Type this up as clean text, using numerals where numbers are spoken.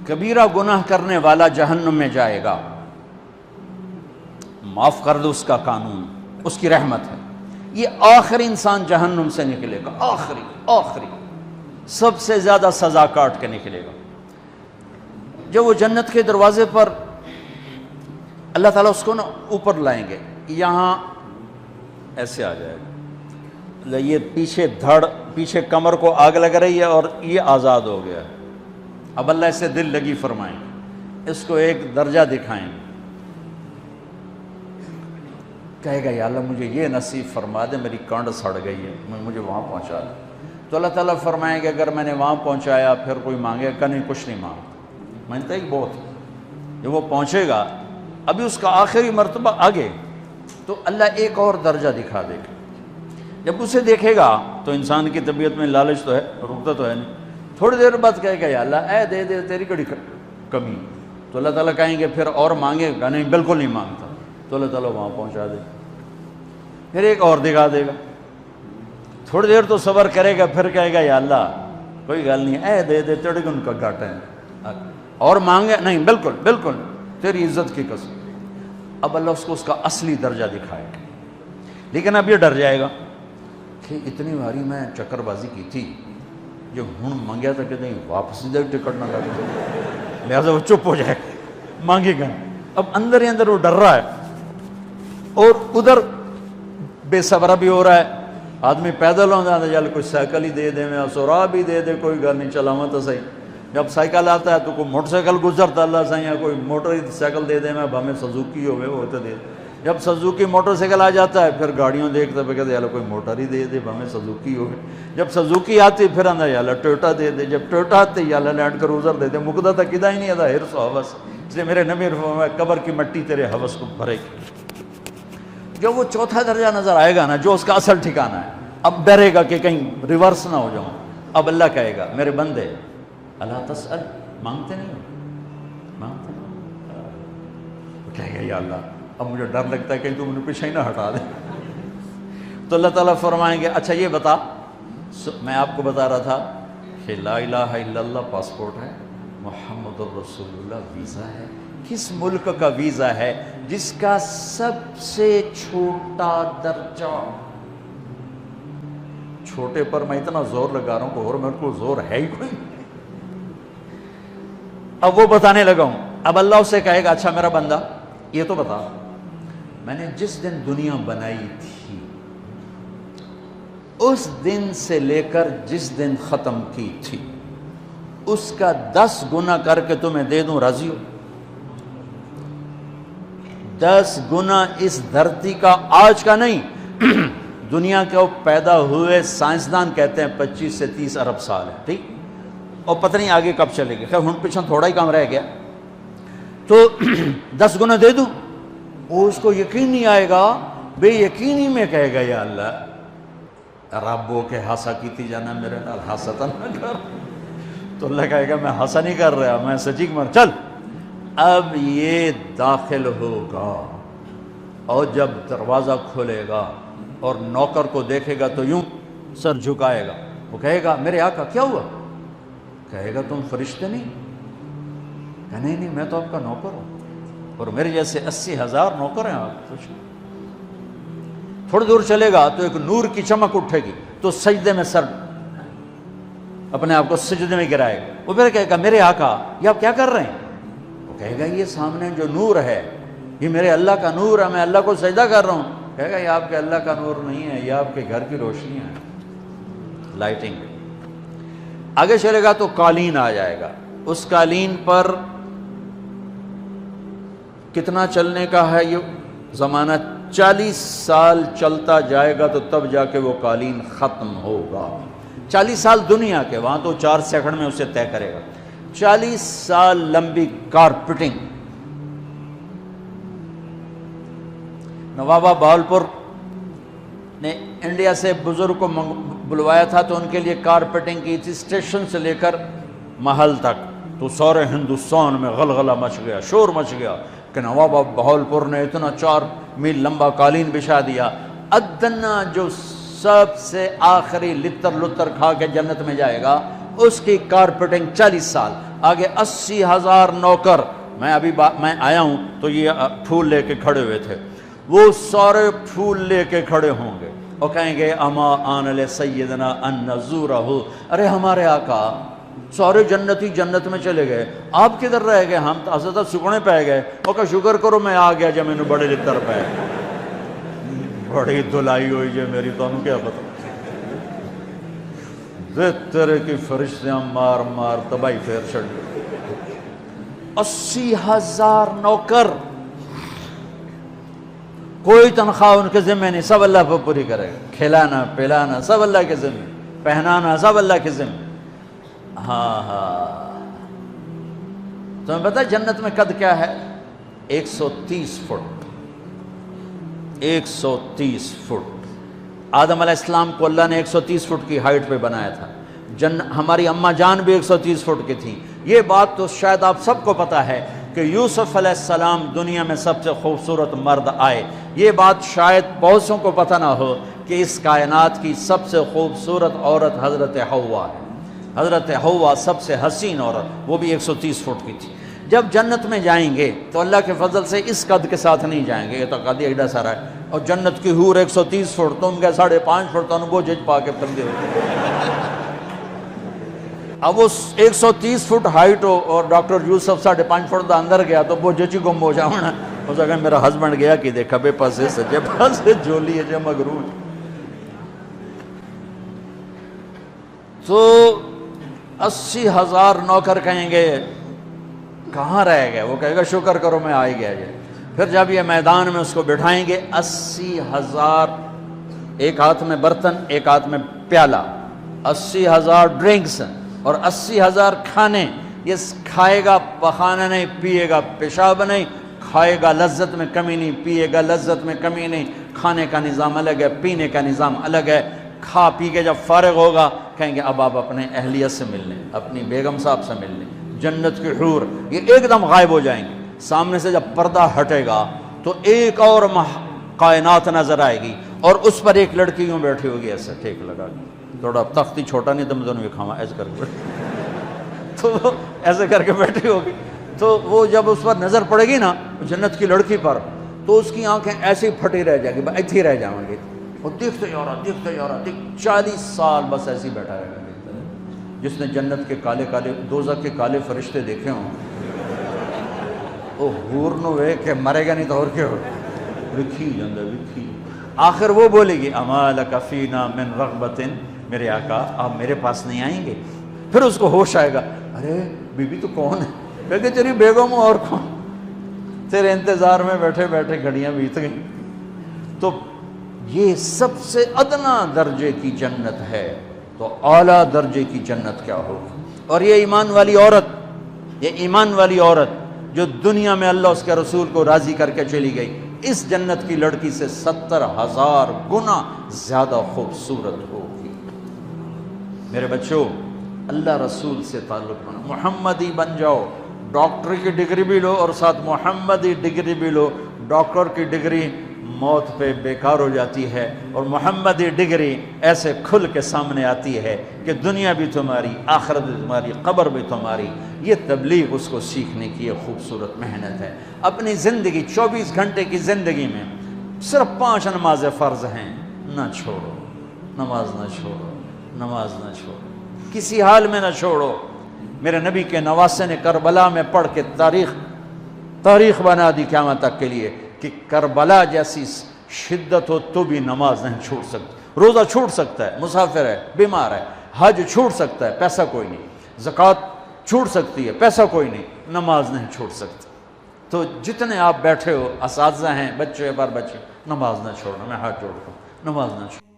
کبیرہ گناہ کرنے والا جہنم میں جائے گا، معاف کر دو، اس کا قانون، اس کی رحمت ہے، یہ آخری انسان جہنم سے نکلے گا، آخری سب سے زیادہ سزا کاٹ کے نکلے گا۔ جب وہ جنت کے دروازے پر اللہ تعالیٰ اس کو نا اوپر لائیں گے، یہاں ایسے آ جائے گا، یہ پیچھے کمر کو آگ لگ رہی ہے اور یہ آزاد ہو گیا ہے۔ اب اللہ اسے دل لگی فرمائیں، اس کو ایک درجہ دکھائیں، کہے گا یا اللہ مجھے یہ نصیب فرما دے، میری کانڈ سڑ گئی ہے، مجھے وہاں پہنچا دے۔ تو اللہ تعالیٰ فرمائیں گے اگر میں نے وہاں پہنچایا پھر کوئی مانگے کہ نہیں، کچھ نہیں مانگتا، مانگتا ہی بہت۔ جب وہ پہنچے گا ابھی اس کا آخری مرتبہ آگے، تو اللہ ایک اور درجہ دکھا دے گا۔ جب اسے دیکھے گا تو انسان کی طبیعت میں لالچ تو ہے، رکتا تو ہے نہیں، تھوڑی دیر بعد کہے گا یا اللہ اے دے دے، تیری کڑی کمی۔ تو اللہ تعالیٰ کہیں گے پھر اور مانگے گا، نہیں بالکل نہیں مانگتا، تو اللہ تعالیٰ وہاں پہنچا دے، پھر ایک اور دکھا دے گا، تھوڑی دیر تو صبر کرے گا، پھر کہے گا یا اللہ کوئی گل نہیں، اے دے دے، تیرے کو ان کا گھاٹا ہے، اور مانگے، نہیں بالکل تیری عزت کی قسم۔ اب اللہ اس کو اس کا اصلی درجہ دکھائے گا، لیکن اب یہ ڈر جائے گا کہ اتنی باری میں چکر بازی کی تھی، جو ہوں مانگیا تھا کہ نہیں واپس دے ٹکٹ نہ لگے، لہٰذا وہ چپ ہو جائے گا، مانگے گا۔ اب اندر ہی اندر وہ ڈر رہا ہے، اور ادھر بے صبرہ بھی ہو رہا ہے، آدمی پیدل ہو جاتا ہے، چل کوئی سائیکل ہی دے دے، میں سورا بھی دے دے، کوئی گھر نہیں چلاواں تو صحیح۔ جب سائیکل آتا ہے تو کوئی موٹر سائیکل گزرتا اللہ صحیح، یا کوئی موٹر سائیکل دے دے، میں بھامے سزوکی ہوئے وہ تو دے دے۔ جب سزوکی موٹر سائیکل آ جاتا ہے پھر گاڑیوں دیکھتا ہے، کہتے ہیں کوئی موٹر ہی دے دے، بھامے سزوکی ہوئے۔ جب سزوکی آتی پھر آندہ یا اللہ ٹویوٹا دے دے، جب ٹویوٹا آتے یا اللہ لینڈ کروزر دے دے، مقدہ تک کدا ہی نہیں آتا حرص و حوث۔ اس لیے میرے نبی فرمایا قبر کی مٹی تیرے حوث کو بھرے گی۔ جب وہ چوتھا درجہ نظر آئے گا نا، جو اس کا اصل ٹھکانہ ہے، اب ڈرے گا کہ کہیں ریورس نہ ہو جاؤں۔ اب اللہ کہے گا میرے بندے اللہ تسأل، مانگتے نہیں ہو، مانگتے نہیں، کہے گا یا اللہ اب مجھے ڈر لگتا ہے کہ تو مجھے پیچھے ہی نہ ہٹا دے۔ تو اللہ تعالیٰ فرمائیں گے اچھا یہ بتا، میں آپ کو بتا رہا تھا کہ لا الہ الا اللہ پاسپورٹ ہے، محمد الرسول اللہ ویزا ہے۔ کس ملک کا ویزا ہے؟ جس کا سب سے چھوٹا درجہ، چھوٹے پر میں اتنا زور لگا رہا ہوں کہ اور میرے کو زور ہے ہی کوئی۔ اب وہ بتانے لگا ہوں، اب اللہ اسے کہے گا اچھا میرا بندہ یہ تو بتا، میں نے جس دن دنیا بنائی تھی اس دن سے لے کر جس دن ختم کی تھی اس کا 10 گنا کر کے تمہیں دے دوں، راضی ہو؟ 10 گنا اس دھرتی کا، آج کا نہیں، دنیا کے وہ پیدا ہوئے سائنسدان کہتے ہیں 25 سے 30 ارب سال ہے، ٹھیک، اور پتہ نہیں آگے کب چلے گی، خیر ہن پیچھے تھوڑا ہی کام رہ گیا، تو 10 گنا دے دوں؟ وہ اس کو یقین نہیں آئے گا، بے یقینی میں کہے گا یا اللہ ربو کے ہاسا کیتی جانا میرے نال ہاسا نہ کر۔ تو اللہ کہے گا میں ہاسا نہیں کر رہا، میں سچی مر، چل اب یہ داخل ہوگا، اور جب دروازہ کھولے گا اور نوکر کو دیکھے گا تو یوں سر جھکائے گا، وہ کہے گا میرے آقا کیا ہوا؟ کہے گا تم فرشتے نہیں؟ کہ نہیں میں تو آپ کا نوکر ہوں، اور میرے جیسے 80,000 نوکر ہیں آپ کچھ۔ تھوڑی دور چلے گا تو ایک نور کی چمک اٹھے گی، تو سجدے میں سر اپنے آپ کو سجدے میں گرائے گا، وہ پھر کہے گا میرے آقا یہ آپ کیا کر رہے ہیں؟ وہ کہے گا یہ سامنے جو نور ہے یہ میرے اللہ کا نور ہے، میں اللہ کو سجدہ کر رہا ہوں۔ کہے گا یہ آپ کے اللہ کا نور نہیں ہے، یہ آپ کے گھر کی روشنی ہے، لائٹنگ۔ آگے چلے گا تو قالین آ جائے گا، اس قالین پر کتنا چلنے کا ہے یہ زمانہ؟ 40 سال چلتا جائے گا تو تب جا کے وہ قالین ختم ہوگا۔ 40 سال دنیا کے، وہاں تو 4 سیکنڈ میں اسے طے کرے گا۔ 40 سال لمبی کارپیٹنگ۔ نوابہ بہاولپور نے انڈیا سے بزرگ کو بلوایا تھا تو ان کے لیے کارپیٹنگ کی تھی، اسٹیشن سے لے کر محل تک، تو سارے ہندوستان میں غلغلہ مچ گیا، شور مچ گیا کہ نواب بہاولپور نے اتنا 4 میل لمبا قالین بچھا دیا۔ ادنا جو سب سے آخری لتر کھا کے جنت میں جائے گا اس کی کارپیٹنگ 40 سال، آگے 80,000 نوکر، میں ابھی میں آیا ہوں تو یہ پھول لے کے کھڑے ہوئے تھے، وہ سارے پھول لے کے کھڑے ہوں گے اور کہیں گے اما آن لسیدنا ان نزورہ، ارے ہمارے آقا سارے جنتی جنت میں چلے گئے، آپ کدھر رہ گئے؟ ہم تو اساں سکنے پہ گئے۔ وہ کہا شکر کرو میں آ گیا جب میں نے بڑے لتر پہ بڑی دلائی ہوئی جے میری، تو انہوں کیا پتا تیرے کی فرشتیاں مار مار تباہی پھیر چھڑ گئے۔ 80,000 نوکر، کوئی تنخواہ ان کے ذمہ نہیں، سب اللہ پر پوری کرے گا، کھلانا پلانا سب اللہ کے ذمہ، پہنانا سب اللہ کے ذمہ۔ ہاں تمہیں پتہ جنت میں قد کیا ہے؟ 130 فٹ، 130 فٹ۔ آدم علیہ السلام کو اللہ نے 130 فٹ کی ہائٹ پہ بنایا تھا، ہماری اماں جان بھی 130 فٹ کی تھی۔ یہ بات تو شاید آپ سب کو پتہ ہے کہ یوسف علیہ السلام دنیا میں سب سے خوبصورت مرد آئے، یہ بات شاید بہت سوں کو پتہ نہ ہو کہ اس کائنات کی سب سے خوبصورت عورت حضرت حوا ہے۔ حضرت حوا سب سے حسین عورت، وہ بھی 130 فٹ کی تھی۔ جب جنت میں جائیں گے تو اللہ کے فضل سے اس قد کے ساتھ نہیں جائیں گے، یہ تو قد ایڈا سارا ہے، اور جنت کی حور 130 فٹ، تم کے 5.5 فٹ، تو وہ جج پا کے پندے ہوتے۔ اب وہ 130 فٹ ہائٹ ہو اور ڈاکٹر یوسف 5.5 فٹ دا اندر گیا تو وہ جچی گم ہو جاؤنا، اس اگر میرا ہسبینڈ گیا کہ دیکھا بے پاسے سجے پاسے جولی ہے جے مغروج۔ تو 80,000 نوکر کہیں گے کہاں رہ گئے؟ وہ کہے گا شکر کرو میں آ ہی گیا جی۔ پھر جب یہ میدان میں اس کو بٹھائیں گے، 80,000، ایک ہاتھ میں برتن ایک ہاتھ میں پیالہ، 80,000 ڈرنکس اور 80,000 کھانے۔ یہ کھائے گا پخانا نہیں، پیے گا پیشاب نہیں، کھائے گا لذت میں کمی نہیں، پیے گا لذت میں کمی نہیں۔ کھانے کا نظام الگ ہے، پینے کا نظام الگ ہے۔ کھا پی کے جب فارغ ہوگا کہیں گے اب آپ اپنے اہلیت سے مل لیں، اپنی بیگم صاحب سے مل لیں۔ جنت کی حور یہ ایک دم غائب ہو جائیں گے، سامنے سے جب پردہ ہٹے گا تو ایک اور کائنات نظر آئے گی، اور اس پر ایک لڑکی یوں بیٹھی ہوگی ایسے ٹھیک لگا کے، تھوڑا تختی چھوٹا نہیں تم دونوں بھی کھاوا ایسے کر کے تو وہ ایسے کر کے بیٹھی ہوگی، تو وہ جب اس پر نظر پڑے گی نا جنت کی لڑکی پر، تو اس کی آنکھیں ایسی پھٹی رہ جائیں گی، ایتھی رہ جائیں گی، وہ دیکھتے جا رہا 40 سال بس ایسے ہی بیٹھا رہے گا۔ جس نے جنت کے کالے کالے دوزخ کے کالے فرشتے دیکھے ہوں، وہ حور نو وے کہ مرے گا نہیں تو اور کیا ہو، وکھی جاندہ وکھی۔ آخر وہ بولے گی اما لک فینا من رغبت، میرے آقا آپ میرے پاس نہیں آئیں گے؟ پھر اس کو ہوش آئے گا، ارے بی بی تو کون ہے؟ کہے تیری بیگم اور کون، تیرے انتظار میں بیٹھے بیٹھے گھڑیاں بیت گئیں۔ تو یہ سب سے ادنا درجے کی جنت ہے، تو اعلیٰ درجے کی جنت کیا ہوگی؟ اور یہ ایمان والی عورت، یہ ایمان والی عورت جو دنیا میں اللہ اس کے رسول کو راضی کر کے چلی گئی، اس جنت کی لڑکی سے 70,000 گنا زیادہ خوبصورت ہوگی۔ میرے بچوں، اللہ رسول سے تعلق بنا، محمدی بن جاؤ، ڈاکٹر کی ڈگری بھی لو اور ساتھ محمدی ڈگری بھی لو۔ ڈاکٹر کی ڈگری موت پہ بیکار ہو جاتی ہے، اور محمدی ڈگری ایسے کھل کے سامنے آتی ہے کہ دنیا بھی تمہاری، آخرت بھی تمہاری، قبر بھی تمہاری۔ یہ تبلیغ اس کو سیکھنے کی ایک خوبصورت محنت ہے۔ اپنی زندگی 24 گھنٹے کی زندگی میں صرف 5 نمازیں فرض ہیں، نہ چھوڑو، نماز نہ چھوڑو، نماز نہ چھوڑو، کسی حال میں نہ چھوڑو۔ میرے نبی کے نواسے نے کربلا میں پڑھ کے تاریخ بنا دی قیامت تک کے لیے کہ کربلا جیسی شدت ہو تو بھی نماز نہیں چھوٹ سکتی۔ روزہ چھوٹ سکتا ہے، مسافر ہے، بیمار ہے، حج چھوٹ سکتا ہے، پیسہ کوئی نہیں، زکوٰۃ چھوٹ سکتی ہے، پیسہ کوئی نہیں، نماز نہیں چھوٹ سکتی۔ تو جتنے آپ بیٹھے ہو، اساتذہ ہیں، بچے بار بچے، نماز نہ چھوڑنا، میں ہاتھ جوڑتا ہوں، نماز نہ چھوڑنا۔